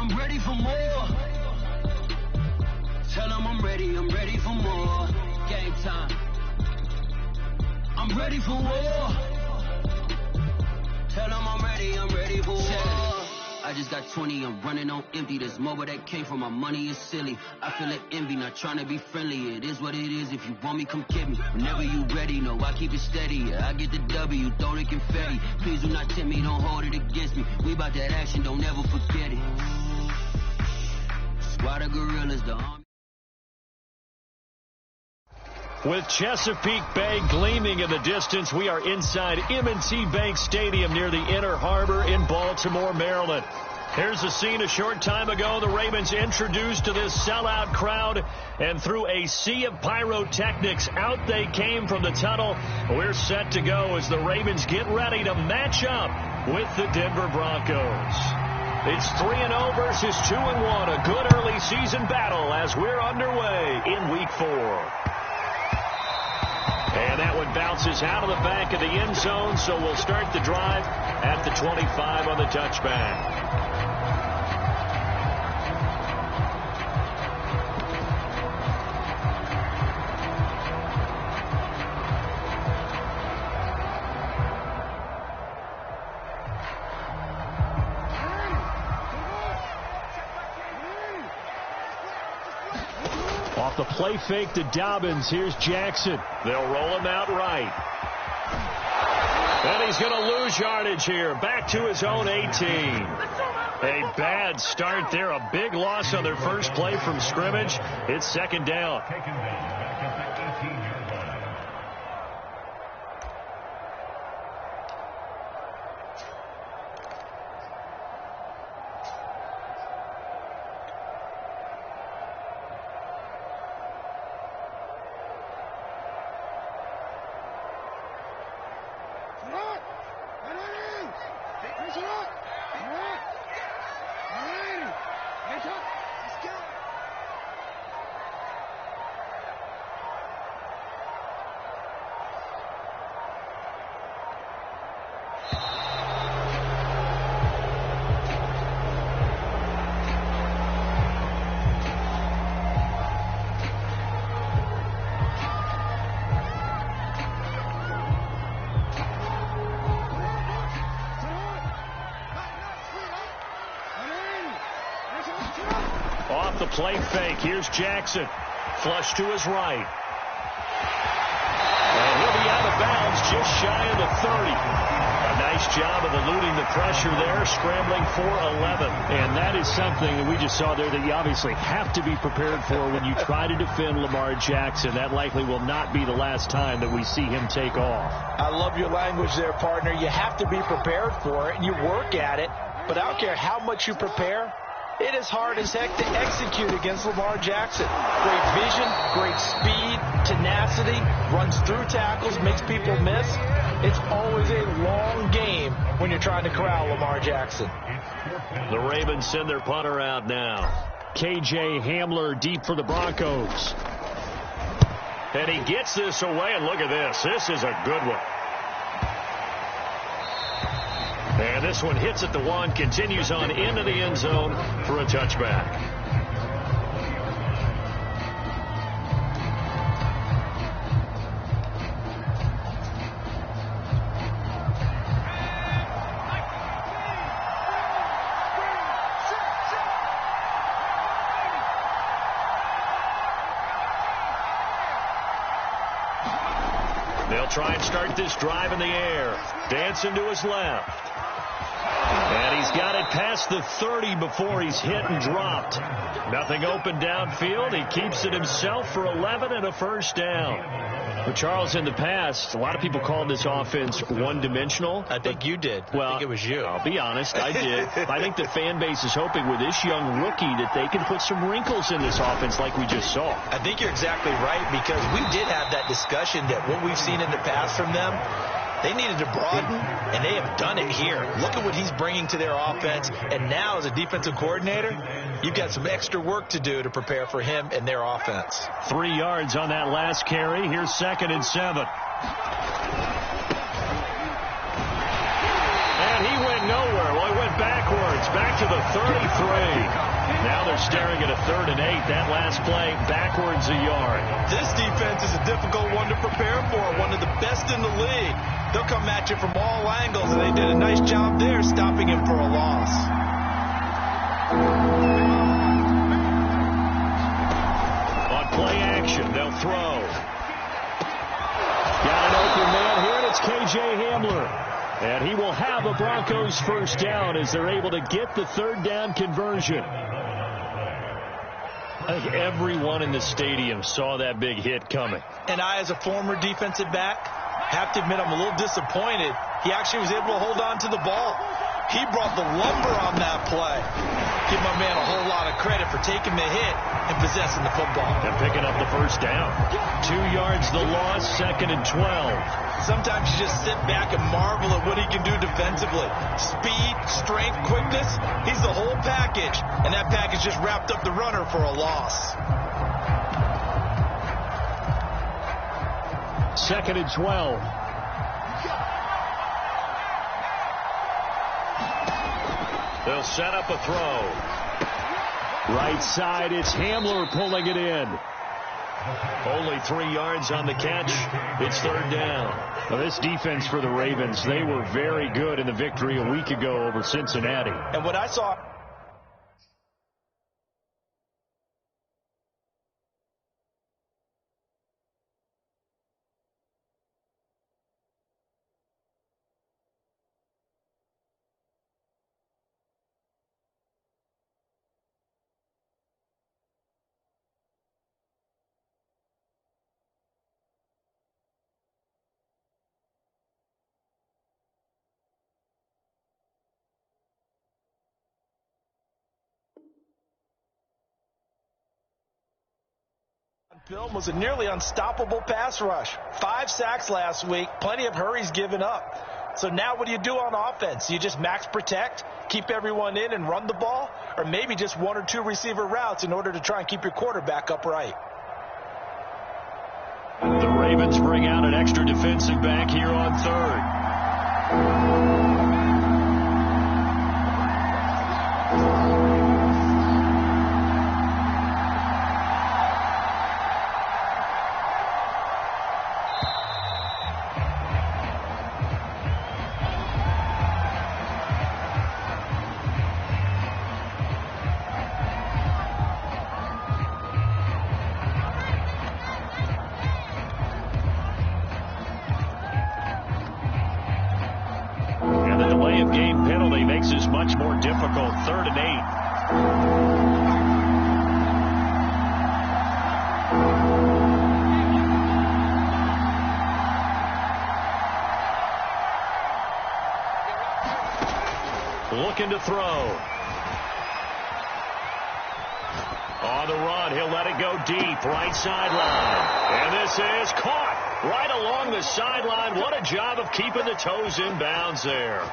I'm ready for more. Tell them I'm ready for more. Game time. I'm ready for war. Tell them I'm ready for war. I just got 20, I'm running on empty. This mobile that came from my money is silly. I feel like envy, not trying to be friendly. It is what it is, if you want me, come get me. Whenever you ready, no, I keep it steady. Yeah, I get the W, throw the confetti. Please do not tempt me, don't hold it against me. We about that action, don't ever forget it. Squad of gorillas, the army. With Chesapeake Bay gleaming in the distance, we are inside M&T Bank Stadium near the Inner Harbor in Baltimore, Maryland. Here's the scene a short time ago. The Ravens introduced to this sellout crowd, and through a sea of pyrotechnics, out they came from the tunnel. We're set to go as the Ravens get ready to match up with the Denver Broncos. It's 3-0 versus 2-1, a good early season battle as we're underway in Week 4. And that one bounces out of the back of the end zone, so we'll start the drive at the 25 on the touchback. Off the play fake to Dobbins. Here's Jackson. They'll roll him out right. And he's going to lose yardage here. Back to his own 18. A bad start there. A big loss on their first play from scrimmage. It's second down. Off the play fake, here's Jackson. Flush to his right. And he'll be out of bounds just shy of the 30. A nice job of eluding the pressure there, scrambling for 11. And that is something that we just saw there that you obviously have to be prepared for when you try to defend Lamar Jackson. That likely will not be the last time that we see him take off. I love your language there, partner. You have to be prepared for it, and you work at it. But I don't care how much you prepare, it is hard as heck to execute against Lamar Jackson. Great vision, great speed, tenacity, runs through tackles, makes people miss. It's always a long game when you're trying to corral Lamar Jackson. The Ravens send their punter out now. KJ Hamler deep for the Broncos. And he gets this away, and look at this. This is a good one. And this one hits at the 1, continues on into the end zone for a touchback. They'll try and start this drive in the air. Dancing to his left. And he's got it past the 30 before he's hit and dropped. Nothing open downfield. He keeps it himself for 11 and a first down. But Charles, in the past, a lot of people called this offense one-dimensional. I think you did. Well, I think it was you. I'll be honest, I did. I think the fan base is hoping with this young rookie that they can put some wrinkles in this offense like we just saw. I think you're exactly right, because we did have that discussion that what we've seen in the past from them, they needed to broaden, and they have done it here. Look at what he's bringing to their offense, and now as a defensive coordinator, you've got some extra work to do to prepare for him and their offense. 3 yards on that last carry. Here's 2nd and 7. And he went nowhere. Well, he went backwards, back to the 33. Now they're staring at a 3rd and 8. That last play, backwards a yard. This defense is a difficult one to prepare for, one of the best in the league. They'll come at you from all angles, and they did a nice job there stopping him for a loss. On play action, they'll throw. Got an open man here, and it's K.J. Hamler. And he will have a Broncos first down as they're able to get the 3rd down conversion. I think everyone in the stadium saw that big hit coming. And I, as a former defensive back, have to admit I'm a little disappointed. He actually was able to hold on to the ball. He brought the lumber on that play. Give my man a whole lot of credit for taking the hit and possessing the football. And picking up the first down. 2 yards the loss, 2nd and 12. Sometimes you just sit back and marvel at what he can do defensively. Speed, strength, quickness, he's the whole package. And that package just wrapped up the runner for a loss. 2nd and 12. They'll set up a throw. Right side, it's Hamler pulling it in. Only 3 yards on the catch. It's 3rd down. Now, this defense for the Ravens, they were very good in the victory a week ago over Cincinnati. And what I saw... film was a nearly unstoppable pass rush. 5 sacks last week, plenty of hurries given up. So now what do you do on offense? You just max protect, keep everyone in and run the ball, or maybe just 1 or 2 receiver routes in order to try and keep your quarterback upright. The Ravens bring out an extra defensive back here on 3rd. Much more difficult. 3rd and 8. Looking to throw. On the run, he'll let it go deep. Right sideline. And this is caught right along the sideline. What a job of keeping the toes in bounds there.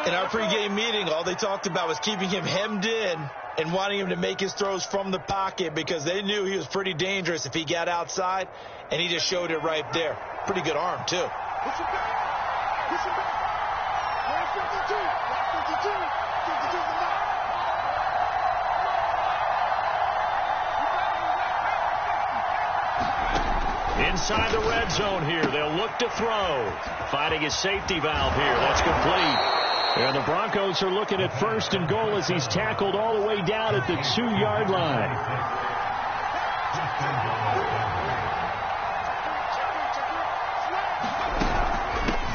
In our pregame meeting, all they talked about was keeping him hemmed in and wanting him to make his throws from the pocket because they knew he was pretty dangerous if he got outside, and he just showed it right there. Pretty good arm, too. Push him back. Push him back. 152. 52. Inside the red zone here. They'll look to throw. Finding his safety valve here. That's complete. And the Broncos are looking at 1st and goal as he's tackled all the way down at the 2-yard line.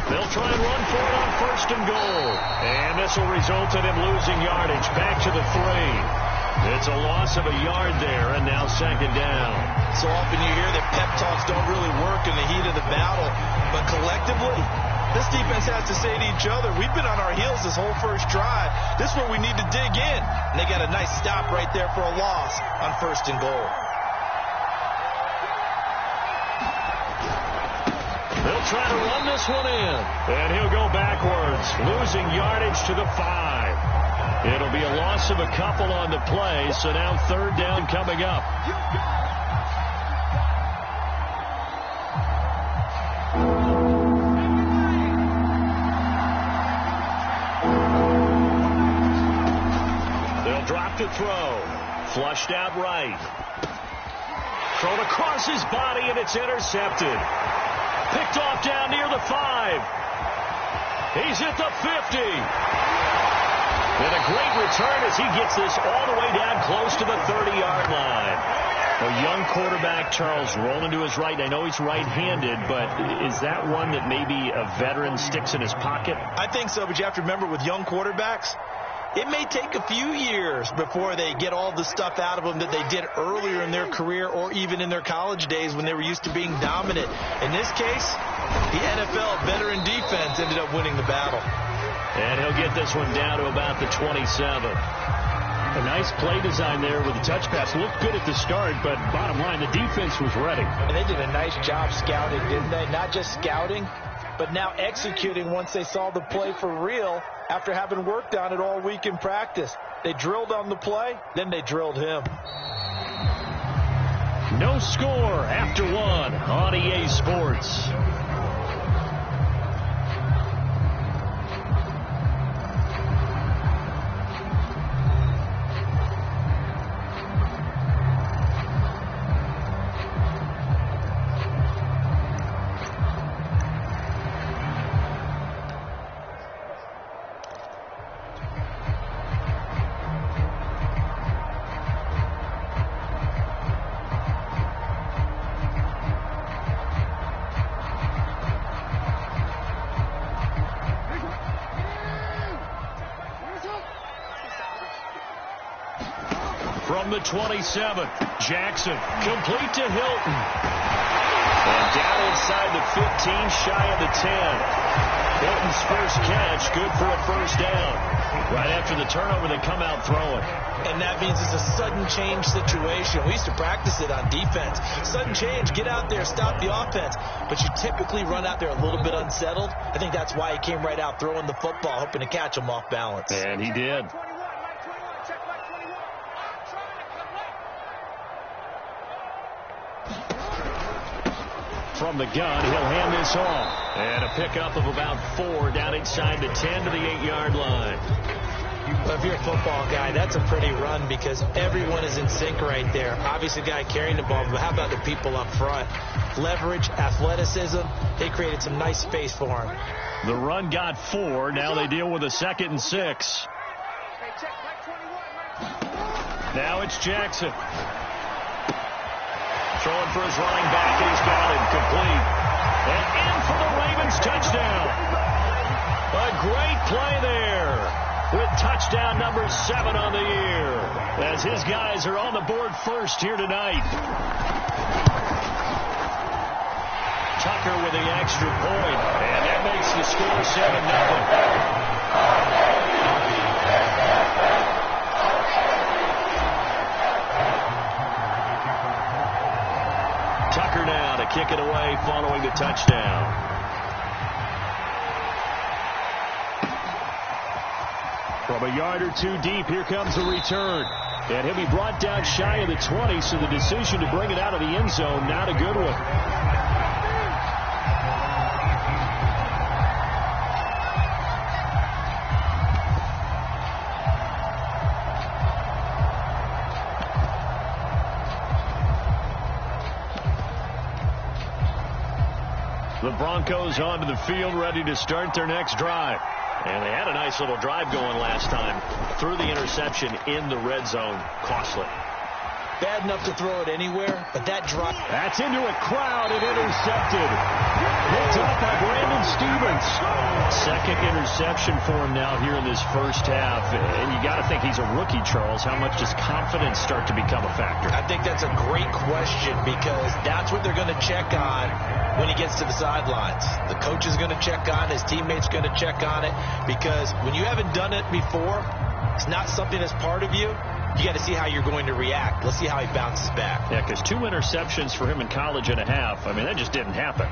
They'll try and run for it on 1st and goal. And this will result in him losing yardage back to the 3. It's a loss of a yard there, and now 2nd down. So often you hear that pep talks don't really work in the heat of the battle, but collectively, this defense has to say to each other, we've been on our heels this whole first drive. This is where we need to dig in. And they got a nice stop right there for a loss on 1st and goal. They'll try to run this one in. And he'll go backwards, losing yardage to the 5. It'll be a loss of a couple on the play, so now 3rd down coming up. throw. Flushed out right. Thrown across his body, and it's intercepted. Picked off down near the 5. He's at the 50. And a great return as he gets this all the way down close to the 30-yard line. A young quarterback, Charles, rolling to his right. I know he's right-handed, but is that one that maybe a veteran sticks in his pocket? I think so, but you have to remember with young quarterbacks, it may take a few years before they get all the stuff out of them that they did earlier in their career or even in their college days when they were used to being dominant. In this case, the NFL veteran defense ended up winning the battle. And he'll get this one down to about the 27. A nice play design there with the touch pass. Looked good at the start, but bottom line, the defense was ready. And they did a nice job scouting, didn't they? Not just scouting, but now executing once they saw the play for real after having worked on it all week in practice. They drilled on the play, then they drilled him. No score after one on EA Sports. From the 27, Jackson, complete to Hilton. And down inside the 15, shy of the 10. Hilton's first catch, good for a first down. Right after the turnover, they come out throwing. And that means it's a sudden change situation. We used to practice it on defense. Sudden change, get out there, stop the offense. But you typically run out there a little bit unsettled. I think that's why he came right out throwing the football, hoping to catch him off balance. And he did. From the gun, he'll hand this off. And a pickup of about 4 down inside the 10 to the 8-yard line. Well, if you're a football guy, that's a pretty run because everyone is in sync right there. Obviously, the guy carrying the ball, but how about the people up front? Leverage, athleticism, they created some nice space for him. The run got 4. Now they deal with a 2nd and 6. Now it's Jackson. Throwing for his running back, and he's got him complete. And in for the Ravens touchdown. A great play there with touchdown number 7 on the year as his guys are on the board first here tonight. Tucker with the extra point, and that makes the score 7-0. Tucker now to kick it away following the touchdown. From a yard or 2 deep, here comes a return. And he'll be brought down shy of the 20, so the decision to bring it out of the end zone, not a good one. The Broncos onto the field, ready to start their next drive. And they had a nice little drive going last time. Threw the interception in the red zone. Costly. Bad enough to throw it anywhere, but that drop. That's into a crowd and intercepted. Picked up by Brandon Stevens. 2nd interception for him now here in this first half. And you got to think he's a rookie, Charles. How much does confidence start to become a factor? I think that's a great question because that's what they're going to check on when he gets to the sidelines. The coach is going to check on it. His teammates going to check on it because when you haven't done it before, it's not something that's part of you. You got to see how you're going to react. Let's see how he bounces back. Yeah, because 2 interceptions for him in college and a half. I mean, that just didn't happen.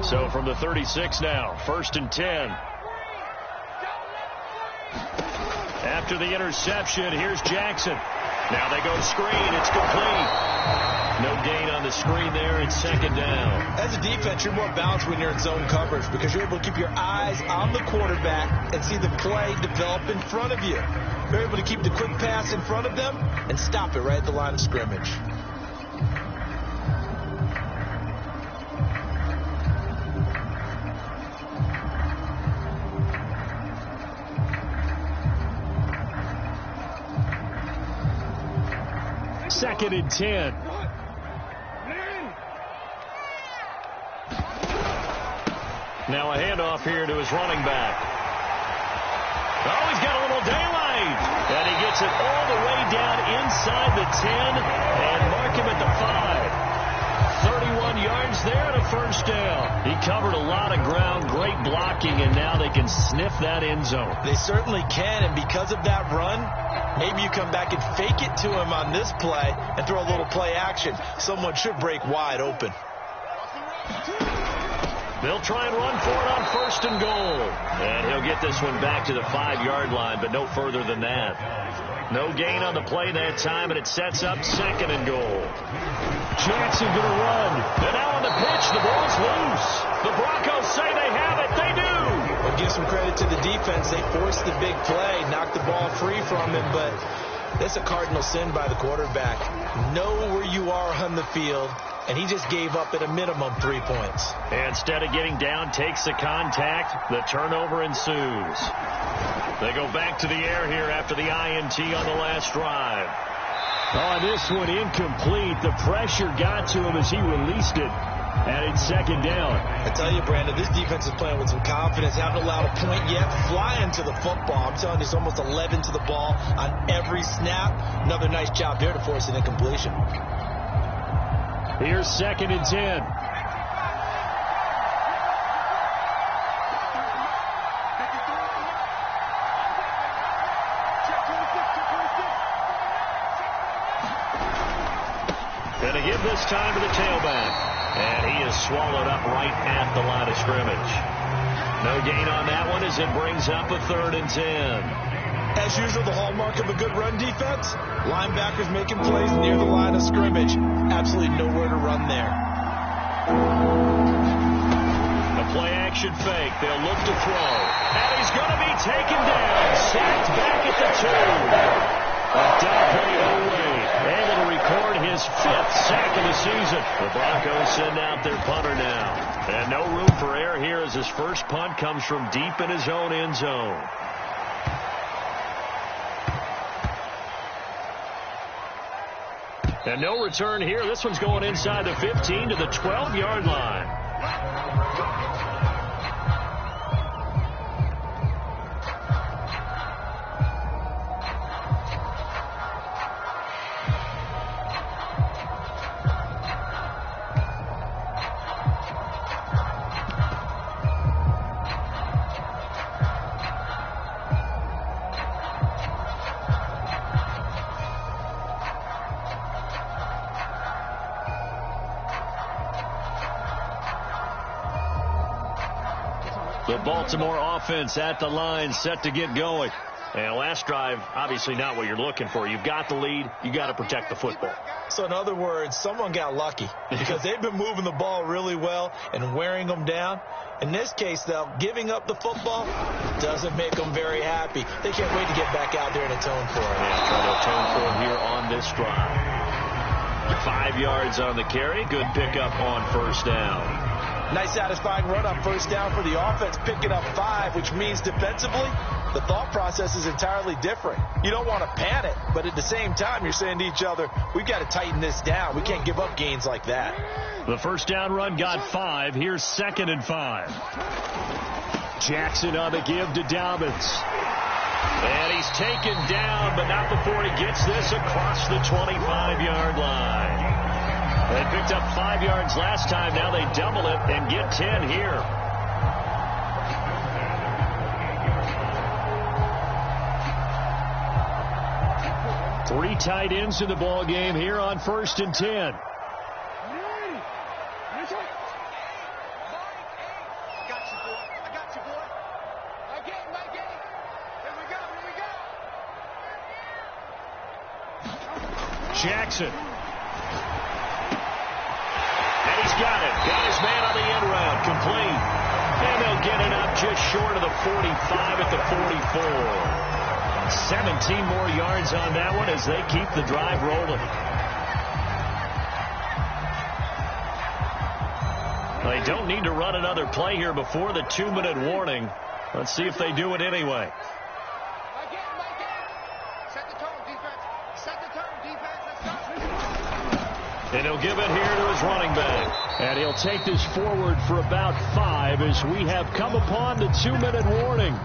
So from the 36 now, 1st and 10. After the interception, here's Jackson. Now they go screen. It's complete. No gain on the screen there. It's second down. As a defense, you're more balanced when you're in zone coverage because you're able to keep your eyes on the quarterback and see the play develop in front of you. You're able to keep the quick pass in front of them and stop it right at the line of scrimmage. Second and 10. Now a handoff here to his running back. Oh, he's got a little daylight. And he gets it all the way down inside the 10 and mark him at the 5. 31 yards there and a first down. He covered a lot of ground, great blocking, and now they can sniff that end zone. They certainly can, and because of that run, maybe you come back and fake it to him on this play and throw a little play action. Someone should break wide open. They'll try and run for it on first and goal. And he'll get this one back to the 5-yard line, but no further than that. No gain on the play that time, and it sets up second and goal. Jackson going to run. And now on the pitch, the ball's loose. The Broncos say they have it. They do. Well, give some credit to the defense. They forced the big play, knocked the ball free from him, but that's a cardinal sin by the quarterback. Know where you are on the field, and he just gave up at a minimum 3 points. Instead of getting down, takes the contact. The turnover ensues. They go back to the air here after the INT on the last drive. Oh, this one incomplete. The pressure got to him as he released it. And it's second down. I tell you, Brandon, this defense is playing with some confidence. Haven't allowed a point yet. Flying to the football. I'm telling you, it's almost 11 to the ball on every snap. Another nice job there to force an incompletion. Here's second and 10. Going to give this time to the tailback. And he is swallowed up right at the line of scrimmage. No gain on that one as it brings up a 3rd and 10. As usual, the hallmark of a good run defense, linebackers making plays near the line of scrimmage. Absolutely nowhere to run there. A play-action fake. They'll look to throw. And he's going to be taken down. Sacked back at the 2. Able to record his 5th sack of the season. The Broncos send out their punter now. And no room for error here as his first punt comes from deep in his own end zone. And no return here. This one's going inside the 15 to the 12-yard line. The Baltimore offense at the line, set to get going. And last drive, obviously not what you're looking for. You've got the lead. You got to protect the football. So in other words, someone got lucky because they've been moving the ball really well and wearing them down. In this case, though, giving up the football doesn't make them very happy. They can't wait to get back out there and atone for it. Yeah, try to atone for it here on this drive. 5 yards on the carry. Good pickup on first down. Nice satisfying run on first down for the offense, picking up 5, which means defensively, the thought process is entirely different. You don't want to panic, but at the same time, you're saying to each other, we've got to tighten this down. We can't give up gains like that. The first down run got 5. Here's 2nd and 5. Jackson on the give to Dobbins. And he's taken down, but not before he gets this across the 25-yard line. They picked up 5 yards last time. Now they double it and get 10 here. Three tight ends in the ball game here on 1st and 10. Jackson. And he's got it. Got his man on the end round. Complete. And they'll get it up just short of the 45 at the 44. 17 more yards on that one as they keep the drive rolling. They don't need to run another play here before the 2-minute warning. Let's see if they do it anyway. And he'll give it here to his running back. And he'll take this forward for about 5 as we have come upon the 2-minute warning.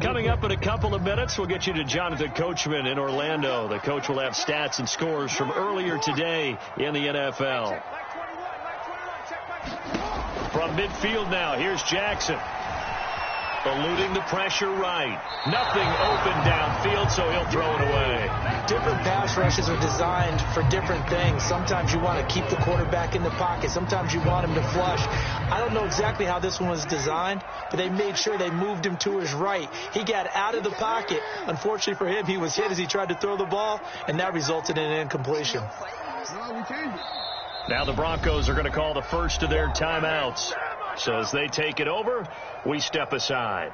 Coming up in a couple of minutes, we'll get you to Jonathan Coachman in Orlando. The coach will have stats and scores from earlier today in the NFL. From midfield now, here's Jackson. Eluding the pressure right. Nothing open downfield, so he'll throw it away. Different pass rushes are designed for different things. Sometimes you want to keep the quarterback in the pocket. Sometimes you want him to flush. I don't know exactly how this one was designed, but they made sure they moved him to his right. He got out of the pocket. Unfortunately for him, he was hit as he tried to throw the ball, and that resulted in an incompletion. Now the Broncos are going to call the first of their timeouts. So as they take it over, we step aside.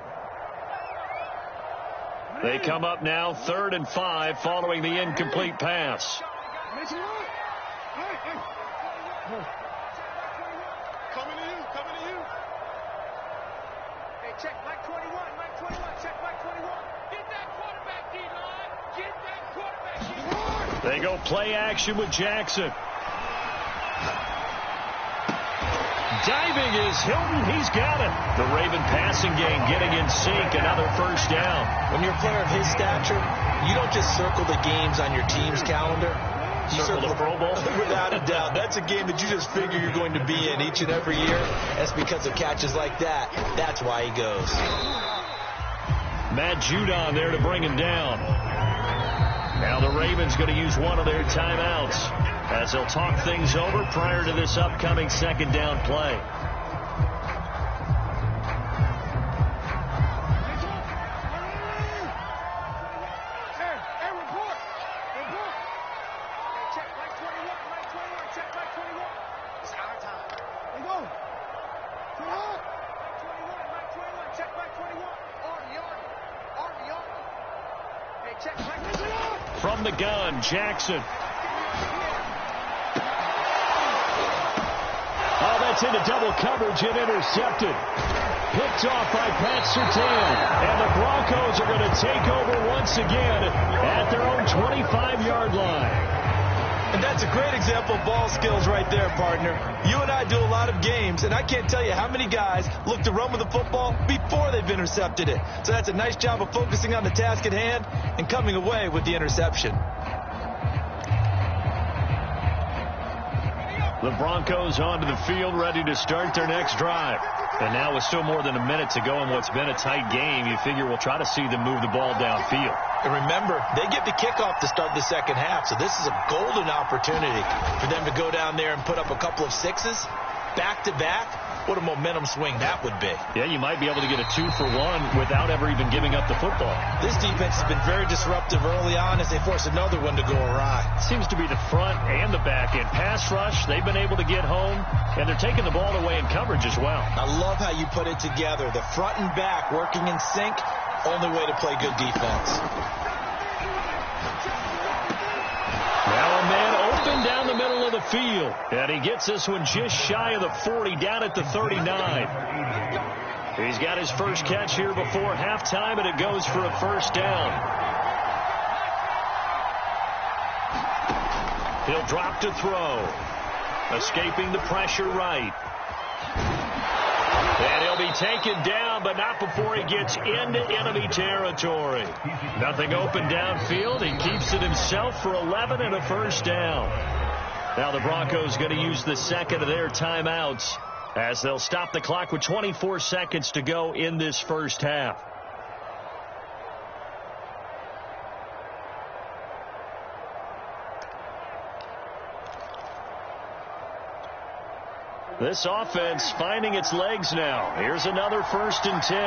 They come up now 3rd and 5 following the incomplete pass. Coming to you. Hey, check Mike 21. Check Mike 21. Get that quarterback, D-line. Get that quarterback, D-line. They go play action with Jackson. Diving is Hilton. He's got it. The Raven passing game getting in sync. Another first down. When you're a player of his stature, you don't just circle the games on your team's calendar. You circle the Pro Bowl? Without a doubt. That's a game that you just figure you're going to be in each and every year. That's because of catches like that. That's why he goes. Matt Judon there to bring him down. Now the Ravens going to use one of their timeouts as they'll talk things over prior to this upcoming second down play. From the gun, Jackson. Oh, that's into double coverage and intercepted. Picked off by Pat Surtain. And the Broncos are going to take over once again at their own 25-yard line. And that's a great example of ball skills right there, partner. You and I do a lot of games, and I can't tell you how many guys look to run with the football before they've intercepted it. So that's a nice job of focusing on the task at hand and coming away with the interception. The Broncos onto the field, ready to start their next drive. And now with still more than a minute to go in what's been a tight game, you figure we'll try to see them move the ball downfield. And remember, they get the kickoff to start the second half, so this is a golden opportunity for them to go down there and put up a couple of sixes back-to-back. What a momentum swing that would be. Yeah, you might be able to get a 2-for-1 without ever even giving up the football. This defense has been very disruptive early on as they force another one to go awry. Seems to be the front and the back end. Pass rush, they've been able to get home, and they're taking the ball away in coverage as well. I love how you put it together. The front and back working in sync, only way to play good defense. Now a man open down the middle of the field. And he gets this one just shy of the 40, down at the 39. He's got his first catch here before halftime, and it goes for a first down. He'll drop to throw. Escaping the pressure right. And he'll be taken down, but not before he gets into enemy territory. Nothing open downfield. He keeps it himself for 11 and a first down. Now the Broncos going to use the second of their timeouts as they'll stop the clock with 24 seconds to go in this first half. This offense finding its legs now. Here's another 1st and 10.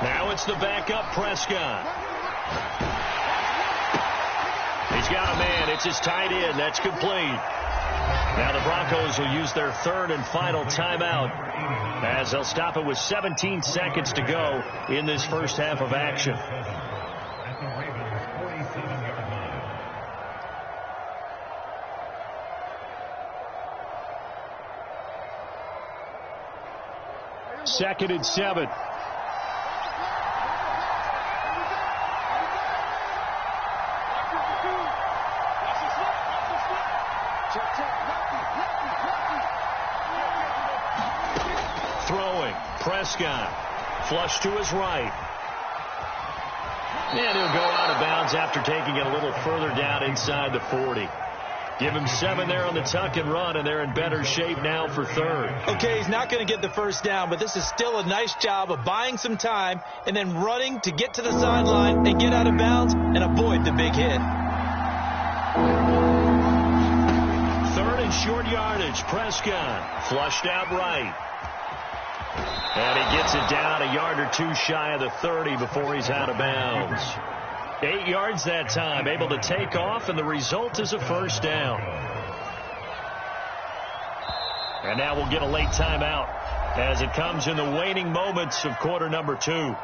Now it's the backup Prescott. He's got a man. It's his tight end. That's complete. Now the Broncos will use their 3rd and final timeout as they'll stop it with 17 seconds to go in this first half of action. Second and 7. Throwing. Prescott. Flush to his right. And he'll go out of bounds after taking it a little further down inside the 40. Give him 7 there on the tuck and run, and they're in better shape now for 3rd. Okay, he's not going to get the first down, but this is still a nice job of buying some time and then running to get to the sideline and get out of bounds and avoid the big hit. 3rd and short yardage. Prescott flushed out right. And he gets it down a yard or 2 shy of the 30 before he's out of bounds. 8 yards that time, able to take off, and the result is a first down. And now we'll get a late timeout as it comes in the waning moments of quarter number 2.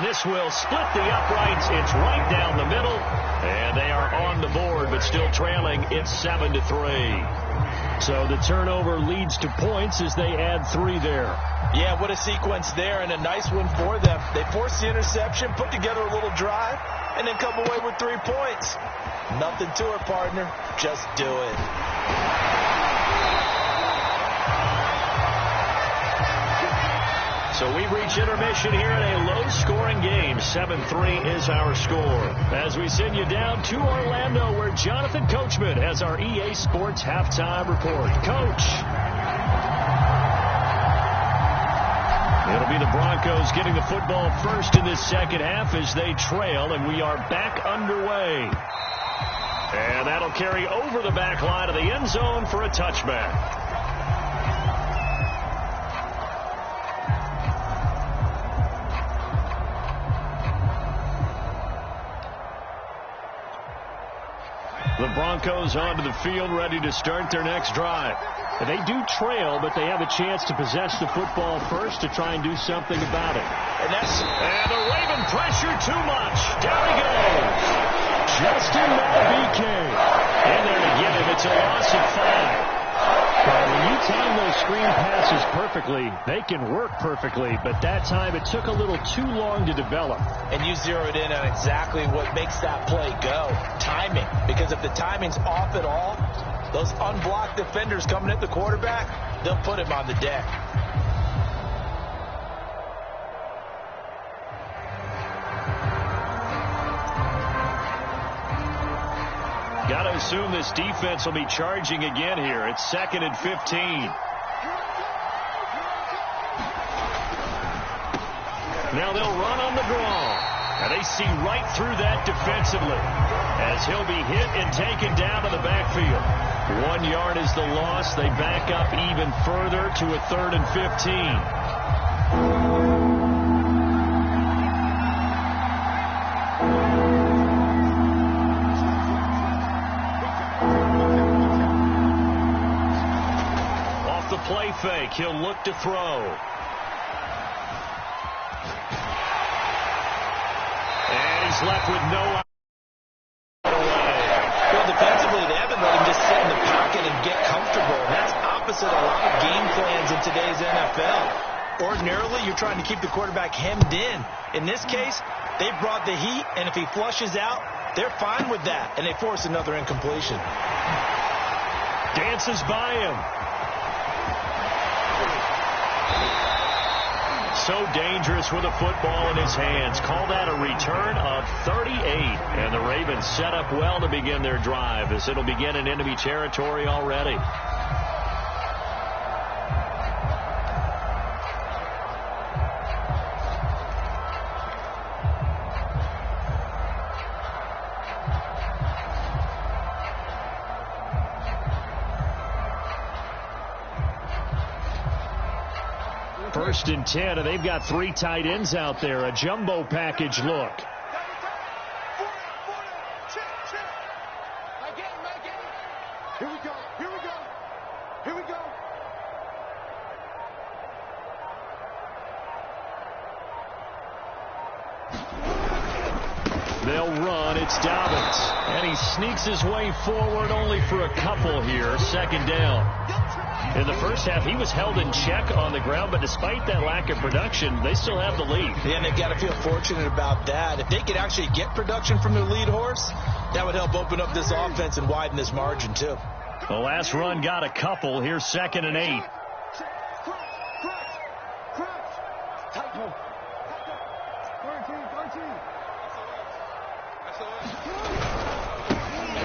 This will split the uprights. It's right down the middle, and they are on the board, but still trailing. It's 7-3. So the turnover leads to points as they add 3 there. Yeah, what a sequence there, and a nice one for them. They force the interception, put together a little drive, and then come away with 3 points. Nothing to it, partner. Just do it. So we reach intermission here in a low-scoring game. 7-3 is our score. As we send you down to Orlando, where Jonathan Coachman has our EA Sports halftime report. Coach. It'll be the Broncos getting the football first in this second half as they trail, and we are back underway. And that'll carry over the back line of the end zone for a touchback. The Broncos onto the field, ready to start their next drive. They do trail, but they have a chance to possess the football first to try and do something about it. And the Raven pressure too much. Down he goes. Justin BK. In there to get him. It's a loss of 5. When you time those screen passes perfectly, they can work perfectly, but that time it took a little too long to develop. And you zeroed in on exactly what makes that play go. Timing. Because if the timing's off at all, those unblocked defenders coming at the quarterback, they'll put him on the deck. Got to assume this defense will be charging again here. It's 2nd and 15. Now they'll run on the draw. And they see right through that defensively as he'll be hit and taken down to the backfield. 1 yard is the loss. They back up even further to a 3rd and 15. Play fake. He'll look to throw. And he's left with no way. Well, defensively, they haven't let him just sit in the pocket and get comfortable. And that's opposite a lot of game plans in today's NFL. Ordinarily, you're trying to keep the quarterback hemmed in. In this case, they brought the heat, and if he flushes out, they're fine with that, and they force another incompletion. Dances by him. so dangerous with a football in his hands. Call that a return of 38. And the Ravens set up well to begin their drive as it'll begin in enemy territory already. First and 10, and they've got 3 tight ends out there. A jumbo package look. Here we go. Here we go. Here we go. They'll run. It's Dobbins. And he sneaks his way forward only for a couple here. Second down. In the first half, he was held in check on the ground, but despite that lack of production, they still have the lead. Yeah, and they've got to feel fortunate about that. If they could actually get production from their lead horse, that would help open up this offense and widen this margin, too. The last run got a couple. Here's 2nd and 8.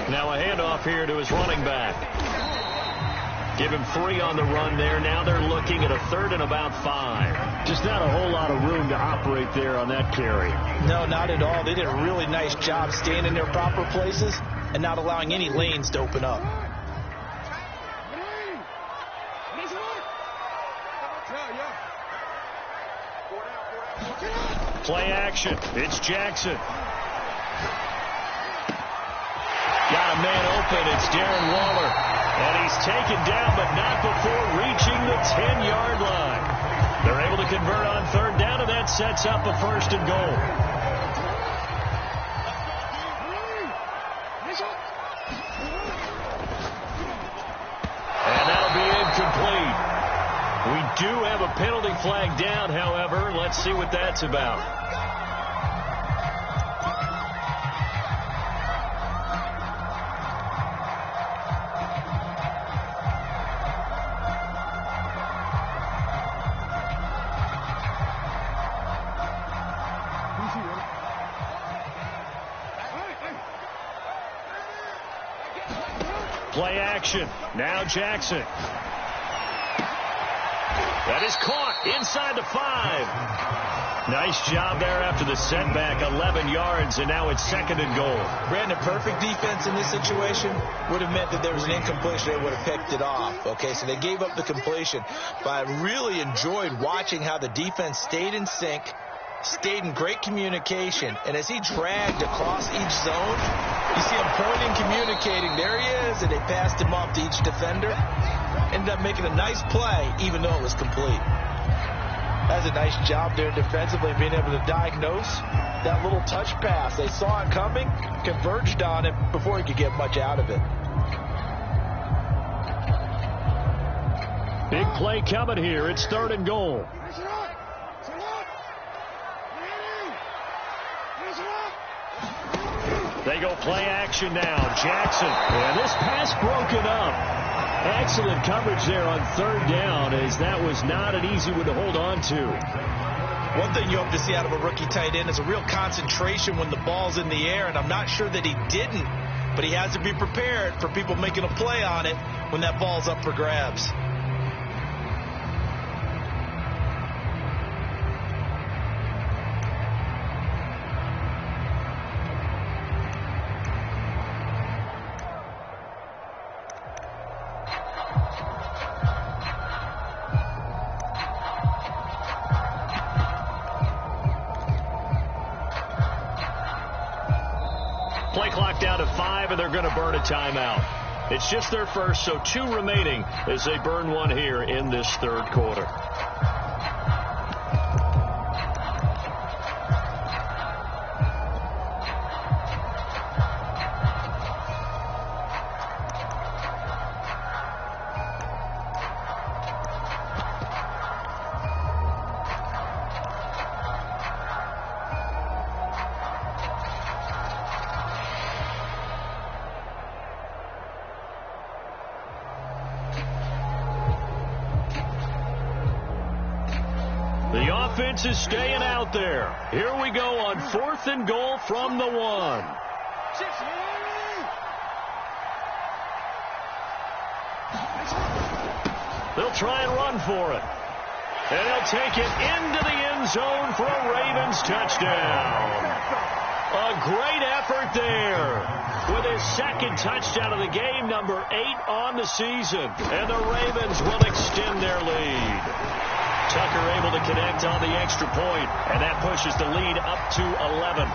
Now a handoff here to his running back. Give him 3 on the run there. Now they're looking at a 3rd and about 5. Just not a whole lot of room to operate there on that carry. No, not at all. They did a really nice job staying in their proper places and not allowing any lanes to open up. Play action. It's Jackson. Got a man open. It's Darren Waller. And he's taken down, but not before reaching the 10-yard line. They're able to convert on 3rd down, and that sets up a 1st and goal. And that'll be incomplete. We do have a penalty flag down, however. Let's see what that's about. Play action. Now Jackson. That is caught inside the 5. Nice job there after the setback. 11 yards, and now it's 2nd and goal. Brandon, perfect defense in this situation would have meant that there was an incompletion. They would have picked it off. Okay, so they gave up the completion. But I really enjoyed watching how the defense stayed in sync, stayed in great communication, and as he dragged across each zone, you see him pointing, communicating. There he is, and they passed him off to each defender. Ended up making a nice play, even though it was complete. That's a nice job there defensively, being able to diagnose that little touch pass. They saw it coming, converged on it before he could get much out of it. Big play coming here. It's 3rd and goal. They go play action now. Jackson. And this pass broken up. Excellent coverage there on 3rd down, as that was not an easy one to hold on to. One thing you hope to see out of a rookie tight end is a real concentration when the ball's in the air, and I'm not sure that he didn't, but he has to be prepared for people making a play on it when that ball's up for grabs. Play clock down to 5, and they're going to burn a timeout. It's just their first, so 2 remaining as they burn one here in this 3rd quarter. The offense is staying out there. Here we go on 4th and goal from the 1. They'll try and run for it. And he'll take it into the end zone for a Ravens touchdown. A great effort there with his 2nd touchdown of the game, number 8 on the season. And the Ravens will extend their lead. Tucker able to connect on the extra point, and that pushes the lead up to 11.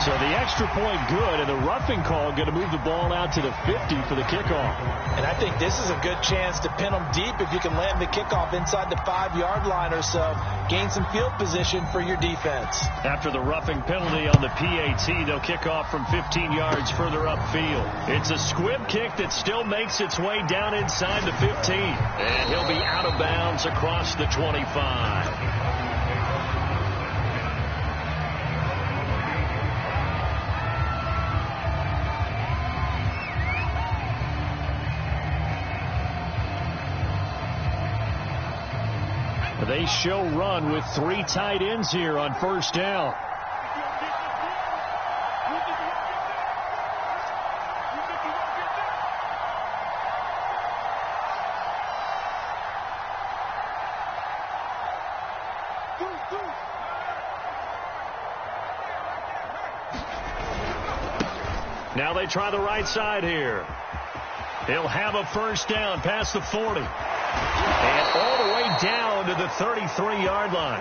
So the extra point good, and the roughing call going to move the ball out to the 50 for the kickoff. And I think this is a good chance to pin them deep if you can land the kickoff inside the 5-yard line or so. Gain some field position for your defense. After the roughing penalty on the PAT, they'll kick off from 15 yards further upfield. It's a squib kick that still makes its way down inside the 15. And he'll be out of bounds across the 25. They show run with 3 tight ends here on 1st down. Now they try the right side here. He'll have a 1st down past the 40. And all the way down to the 33-yard line.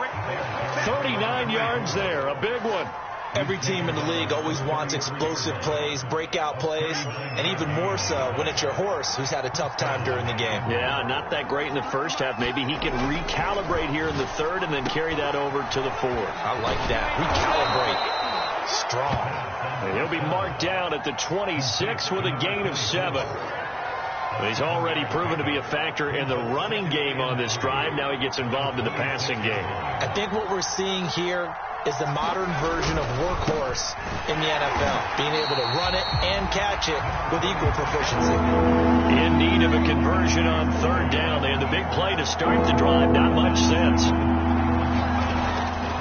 39 yards there, a big one. Every team in the league always wants explosive plays, breakout plays, and even more so when it's your horse who's had a tough time during the game. Yeah, not that great in the first half. Maybe he can recalibrate here in the 3rd and then carry that over to the 4th. I like that. Recalibrate. Strong. And he'll be marked down at the 26 with a gain of 7. He's already proven to be a factor in the running game on this drive. Now he gets involved in the passing game. I think what we're seeing here is the modern version of workhorse in the NFL, being able to run it and catch it with equal proficiency. In need of a conversion on 3rd down. They had the big play to start the drive. Not much sense.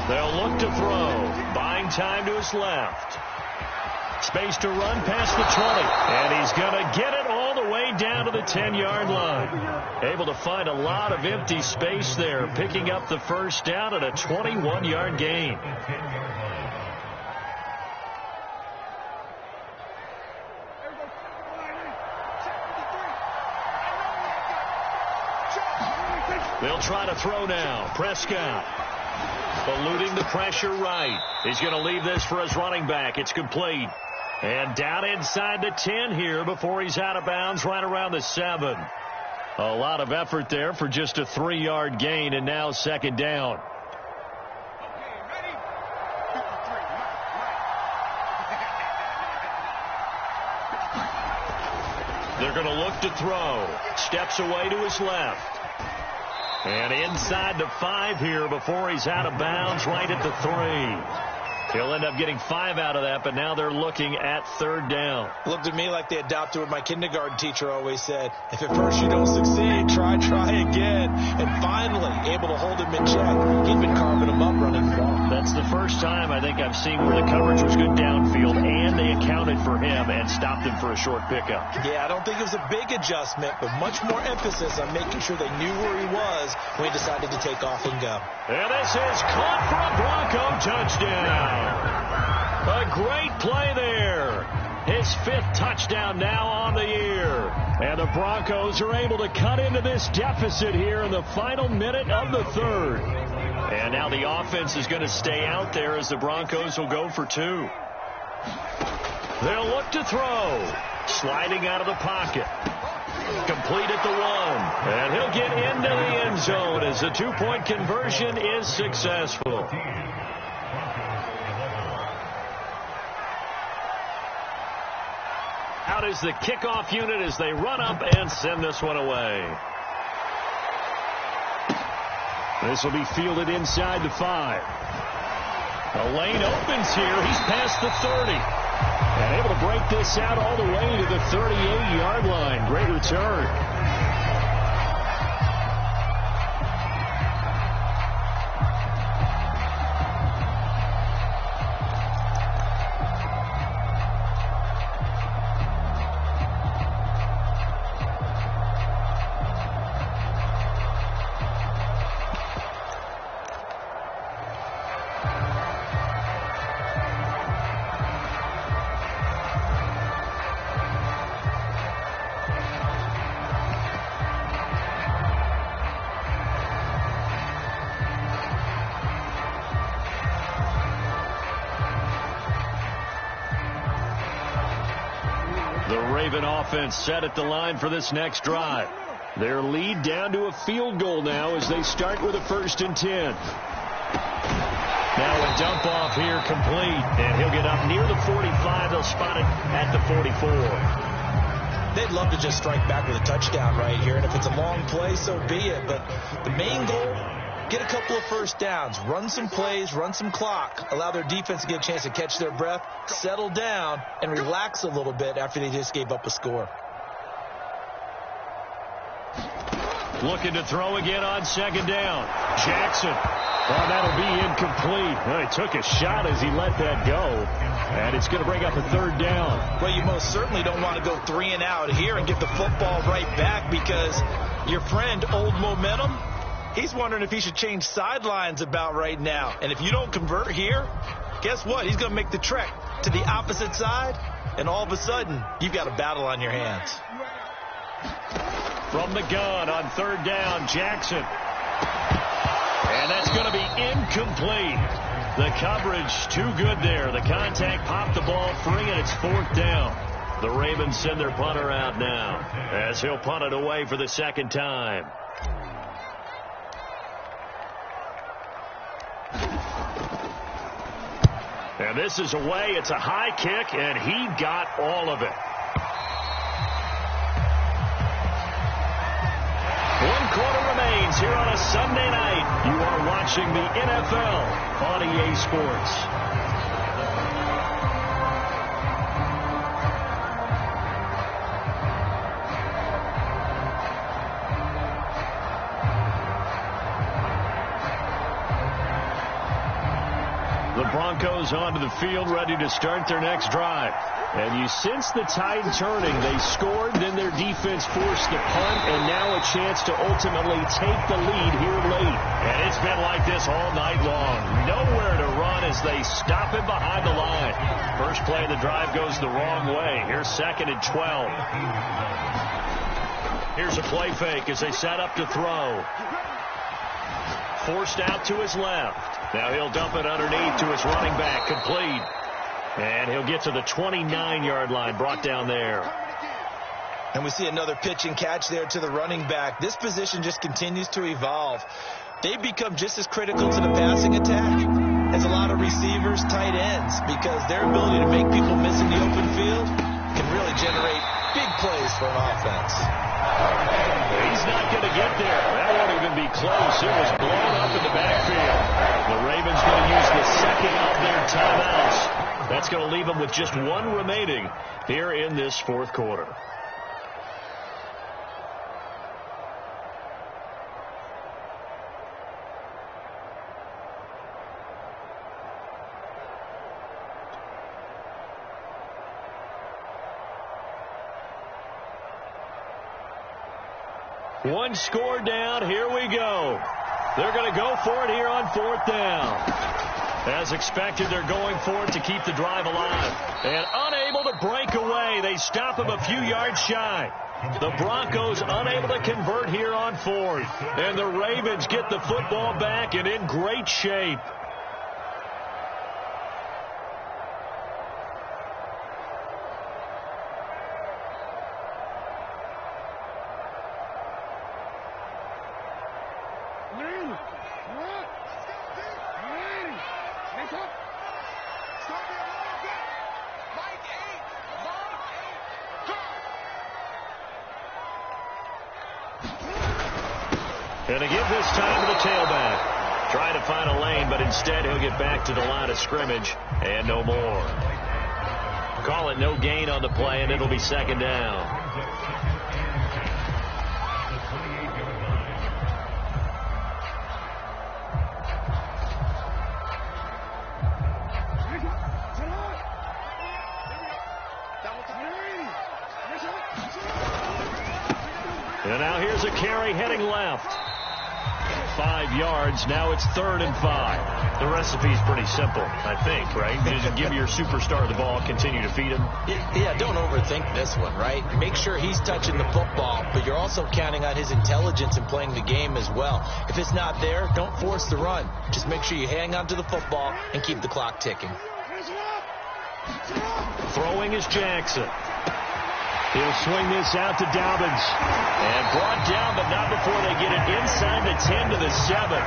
They'll look to throw. Buying time to his left. Space to run past the 20. And he's going to get it all the way down to the 10-yard line. Able to find a lot of empty space there, picking up the 1st down at a 21-yard gain. They'll try to throw now. Prescott eluding the pressure right. He's going to leave this for his running back. It's complete. And down inside the 10 here before he's out of bounds right around the 7. A lot of effort there for just a 3-yard gain, and now 2nd down. They're going to look to throw. Steps away to his left. And inside the 5 here before he's out of bounds right at the 3. He'll end up getting 5 out of that, but now they're looking at 3rd down. Looked to me like they adopted what my kindergarten teacher always said. If at first you don't succeed, try again. And finally, able to hold him in check. He'd been carving him up running the ball. That's the first time I think I've seen where the coverage was good downfield, and they accounted for him and stopped him for a short pickup. Yeah, I don't think it was a big adjustment, but much more emphasis on making sure they knew where he was when he decided to take off and go. And this is caught for a Bronco touchdown. A great play there. His 5th touchdown now on the year. And the Broncos are able to cut into this deficit here in the final minute of the 3rd. And now the offense is going to stay out there as the Broncos will go for 2. They'll look to throw. Sliding out of the pocket. Complete at the 1. And he'll get into the end zone as the 2-point conversion is successful. Out is the kickoff unit as they run up and send this one away. This will be fielded inside the 5. The lane opens here. He's past the 30. And able to break this out all the way to the 38-yard line. Great return. Raven offense set at the line for this next drive. Their lead down to a field goal now as they start with a 1st and 10. Now a dump off here complete, and he'll get up near the 45. They'll spot it at the 44. They'd love to just strike back with a touchdown right here, and if it's a long play, so be it. But the main goal, get a couple of first downs, run some plays, run some clock, allow their defense to get a chance to catch their breath, settle down, and relax a little bit after they just gave up a score. Looking to throw again on 2nd down. Jackson. Oh, that'll be incomplete. Well, he took a shot as he let that go. And it's going to bring up a 3rd down. Well, you most certainly don't want to go 3 and out here and get the football right back, because your friend, Old Momentum, he's wondering if he should change sidelines about right now. And if you don't convert here, guess what? He's going to make the trek to the opposite side, and all of a sudden, you've got a battle on your hands. From the gun on 3rd down, Jackson. And that's going to be incomplete. The coverage too good there. The contact popped the ball free, and it's 4th down. The Ravens send their punter out now as he'll punt it away for the 2nd time. And this is away. It's a high kick, and he got all of it. 1 quarter remains here on a Sunday night. You are watching the NFL on EA Sports. The Broncos onto the field, ready to start their next drive. And you sense the tide turning. They scored, then their defense forced the punt, and now a chance to ultimately take the lead here late. And it's been like this all night long. Nowhere to run as they stop him behind the line. First play of the drive goes the wrong way. Here's 2nd and 12. Here's a play fake as they set up to throw. Forced out to his left. Now he'll dump it underneath to his running back, complete. And he'll get to the 29-yard line, brought down there. And we see another pitch and catch there to the running back. This position just continues to evolve. They've become just as critical to the passing attack as a lot of receivers, tight ends, because their ability to make people miss in the open field can really generate big plays for an offense. He's not going to get there. That won't even be close. It was blown up in the backfield. The Ravens going to use the 2nd of their timeouts. That's going to leave them with just 1 remaining here in this 4th quarter. One score down. Here we go. They're going to go for it here on 4th down. As expected, they're going for it to keep the drive alive. And unable to break away. They stop him a few yards shy. The Broncos unable to convert here on 4th. And the Ravens get the football back and in great shape. And to give this time to the tailback. Trying to find a lane, but instead he'll get back to the line of scrimmage and no more. Call it no gain on the play, and it'll be 2nd down. And now here's a carry heading left. 5 yards. Now it's 3rd and 5. The recipe's pretty simple, I think, right? Just give your superstar the ball, continue to feed him. Yeah, don't overthink this one, right? Make sure he's touching the football, but you're also counting on his intelligence in playing the game as well. If it's not there, don't force the run. Just make sure you hang on to the football and keep the clock ticking. Throwing is Jackson. He'll swing this out to Dobbins. And brought down, but not before they get it inside the 10 to the 7.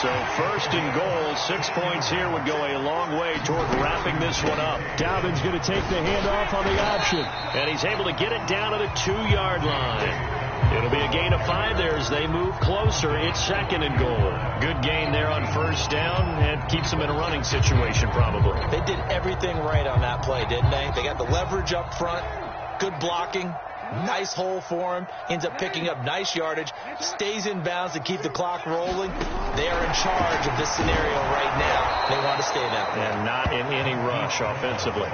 So first and goal, 6 points here would go a long way toward wrapping this one up. Dobbins going to take the handoff on the option. And he's able to get it down to the 2-yard line. It'll be a gain of 5 there as they move closer. It's second and goal. Good gain there on first down and keeps them in a running situation probably. They did everything right on that play, didn't they? They got the leverage up front, good blocking, nice hole for him, ends up picking up nice yardage, stays in bounds to keep the clock rolling. They are in charge of this scenario right now. They want to stay that way. And not in any rush offensively.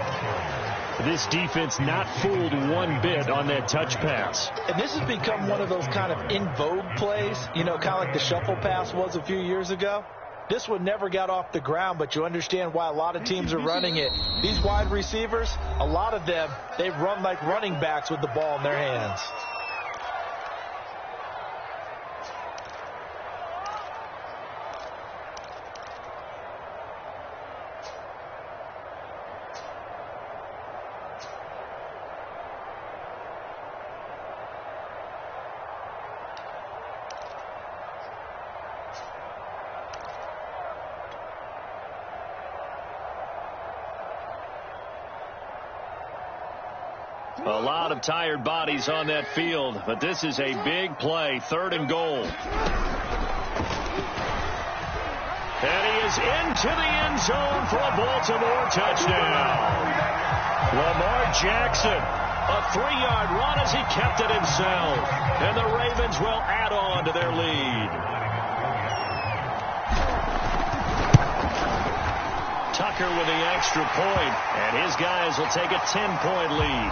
This defense not fooled one bit on that touch pass. And this has become one of those kind of in vogue plays, you know, kind of like the shuffle pass was a few years ago. This one never got off the ground, but you understand why a lot of teams are running it. These wide receivers, a lot of them, they run like running backs with the ball in their hands. A lot of tired bodies on that field, but this is a big play, 3rd and goal. And he is into the end zone for a Baltimore touchdown. Lamar Jackson, a 3-yard run as he kept it himself. And the Ravens will add on to their lead. Tucker with the extra point, and his guys will take a 10-point lead.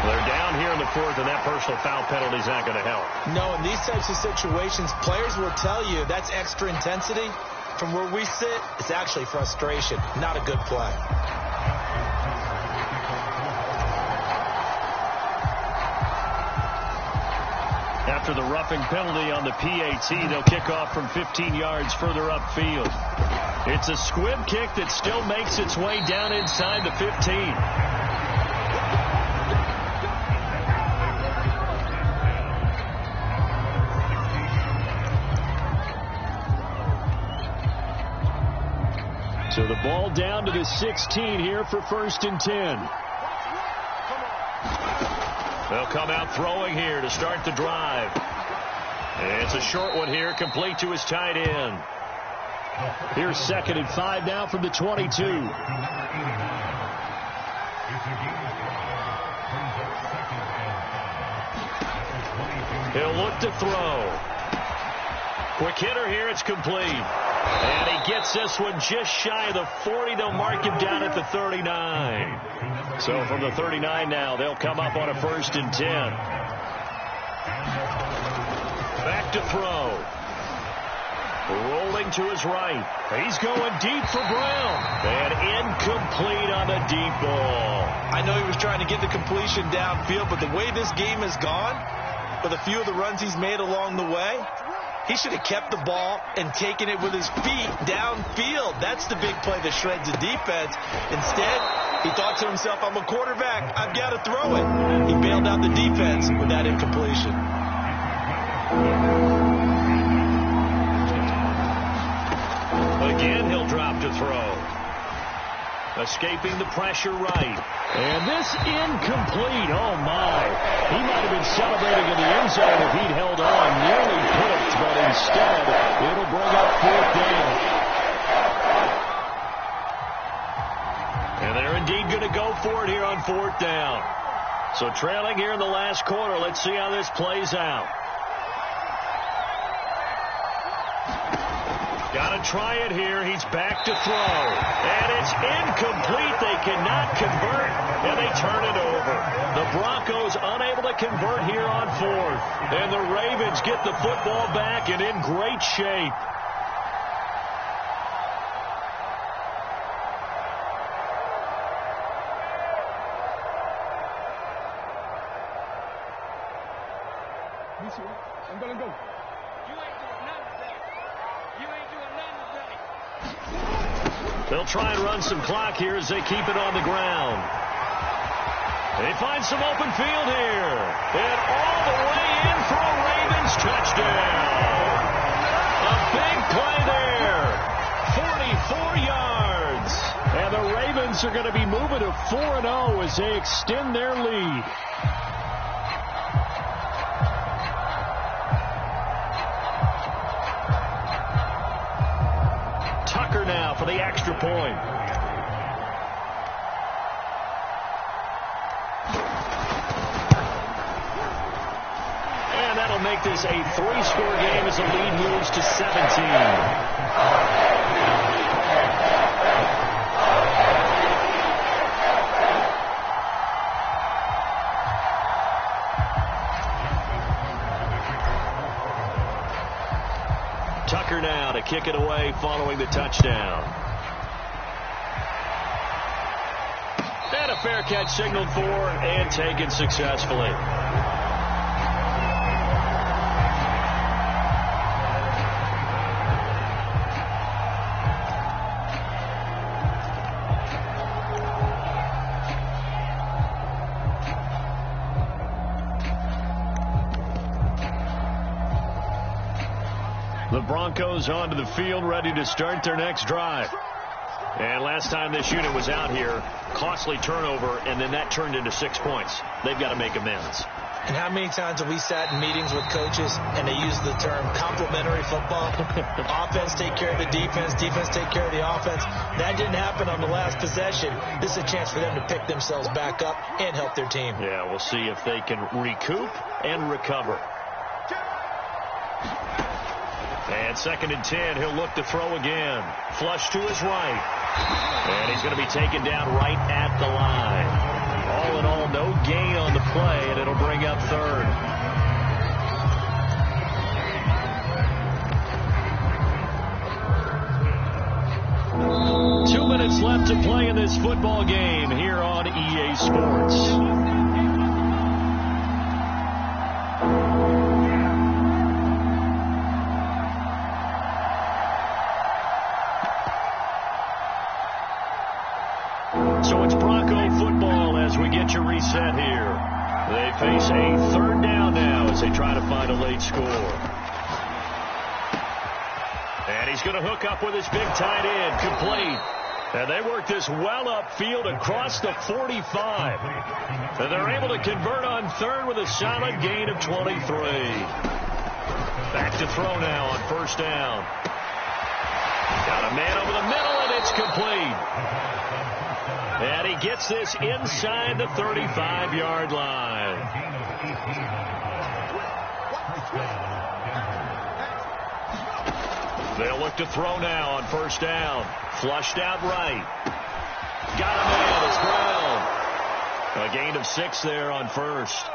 They're down here in the 4th, and that personal foul penalty is not going to help. No, in these types of situations, players will tell you that's extra intensity. From where we sit, it's actually frustration, not a good play. After the roughing penalty on the PAT, they'll kick off from 15 yards further upfield. It's a squib kick that still makes its way down inside the 15. So the ball down to the 16 here for 1st and 10. They'll come out throwing here to start the drive. And it's a short one here, complete to his tight end. Here's 2nd and 5 now from the 22. He'll look to throw. Quick hitter here, it's complete. And he gets this one just shy of the 40. They'll mark him down at the 39. So from the 39 now, they'll come up on a 1st and 10. Back to throw. Rolling to his right. He's going deep for Brown. And incomplete on the deep ball. I know he was trying to get the completion downfield, but the way this game has gone, with a few of the runs he's made along the way, he should have kept the ball and taken it with his feet downfield. That's the big play that shreds the defense. Instead, he thought to himself, I'm a quarterback. I've got to throw it. He bailed out the defense with that incompletion. Again, he'll drop to throw. Escaping the pressure right. And this incomplete. Oh, my. He might have been celebrating in the end zone if he'd held on. Nearly picked, but instead, it'll bring up 4th down. And they're indeed going to go for it here on 4th down. So trailing here in the last quarter. Let's see how this plays out. Got to try it here. He's back to throw. And it's incomplete. They cannot convert, and they turn it over. The Broncos unable to convert here on 4th. And the Ravens get the football back and in great shape. I'm going to go. You ain't doing nothing today. You ain't doing nothing today. They'll try and run some clock here as they keep it on the ground. They find some open field here. And all the way in for a Ravens touchdown. A big play there. 44 yards. And the Ravens are going to be moving to 4-0 as they extend their lead. Tucker now for the extra point. That'll make this a 3-score game as the lead moves to 17. Tucker now to kick it away following the touchdown. And a fair catch signaled for and taken successfully. The Broncos onto the field, ready to start their next drive. And last time this unit was out here, costly turnover, and then that turned into 6 points. They've got to make amends. And how many times have we sat in meetings with coaches and they use the term complementary football? Offense take care of the defense, defense take care of the offense. That didn't happen on the last possession. This is a chance for them to pick themselves back up and help their team. Yeah, we'll see if they can recoup and recover. And 2nd and 10, he'll look to throw again. Flush to his right. And he's going to be taken down right at the line. All in all, no gain on the play, and it'll bring up 3rd. Two minutes left to play in this football game here on EA Sports. So it's Bronco football as we get you reset here. They face a 3rd down now as they try to find a late score. And he's going to hook up with his big tight end, complete. And they work this well upfield across the 45. And they're able to convert on 3rd with a solid gain of 23. Back to throw now on 1st down. Got a man over the middle, and it's complete. And he gets this inside the 35-yard line. They'll look to throw now on 1st down. Flushed out right. Got a man as well. A gain of 6 there on 1st.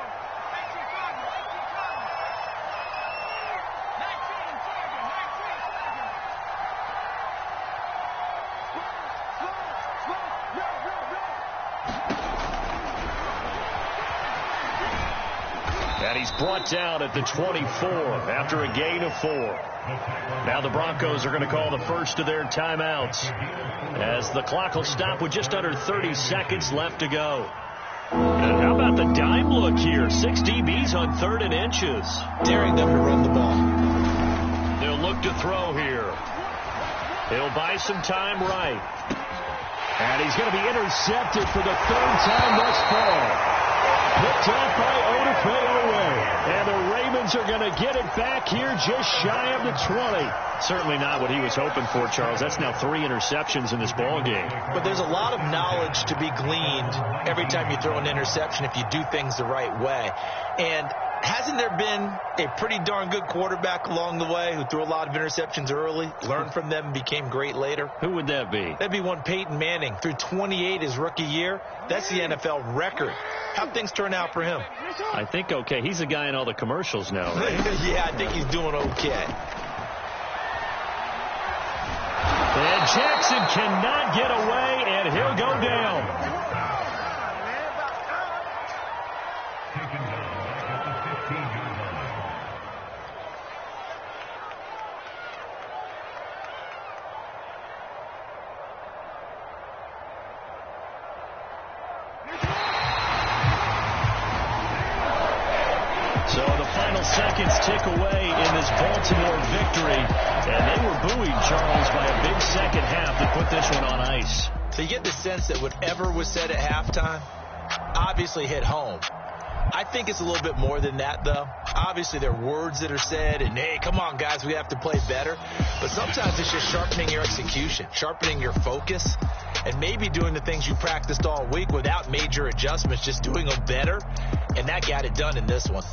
And he's brought down at the 24 after a gain of 4. Now the Broncos are going to call the first of their timeouts as the clock will stop with just under 30 seconds left to go. And how about the dime look here? 6 DBs on 3rd and inches. Daring them to run the ball. They'll look to throw here. He'll buy some time right. And he's going to be intercepted for the 3rd time thus far. Picked off by Odafe. And the Ravens are going to get it back here just shy of the 20. Certainly not what he was hoping for, Charles. That's now 3 interceptions in this ball game. But there's a lot of knowledge to be gleaned every time you throw an interception if you do things the right way. And hasn't there been a pretty darn good quarterback along the way who threw a lot of interceptions early, learned from them, and became great later? Who would that be? That'd be one Peyton Manning. Threw 28 his rookie year. That's the NFL record. How'd things turn out for him? I think okay. He's the guy in all the commercials now, right? Yeah, I think he's doing okay. And Jackson cannot get away, and he'll go down. away in this Baltimore victory. And they were buoyed, Charles, by a big second half that put this one on ice. So you get the sense that whatever was said at halftime obviously hit home. I think it's a little bit more than that, though. Obviously, there are words that are said, and, hey, come on, guys, we have to play better. But sometimes it's just sharpening your execution, sharpening your focus, and maybe doing the things you practiced all week without major adjustments, just doing them better. And that got it done in this one.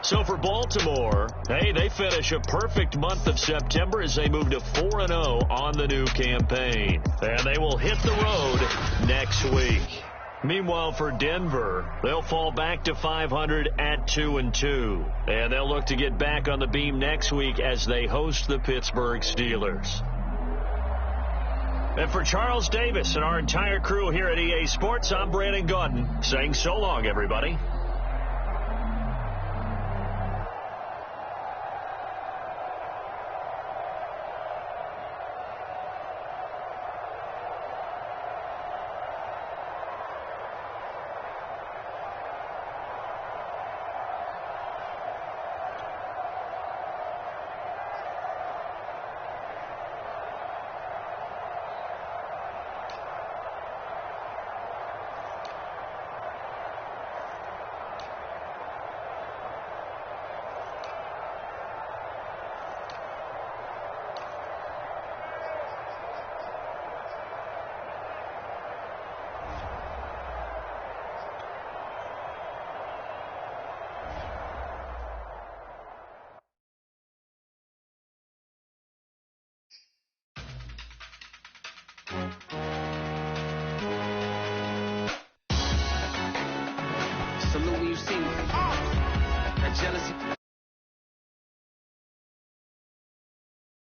So for Baltimore, hey, they finish a perfect month of September as they move to 4-0 on the new campaign. And they will hit the road next week. Meanwhile, for Denver, they'll fall back to 500 at 2-2. And they'll look to get back on the beam next week as they host the Pittsburgh Steelers. And for Charles Davis and our entire crew here at EA Sports, I'm Brandon Gaudin saying so long, everybody. Salute when you see me. That jealousy.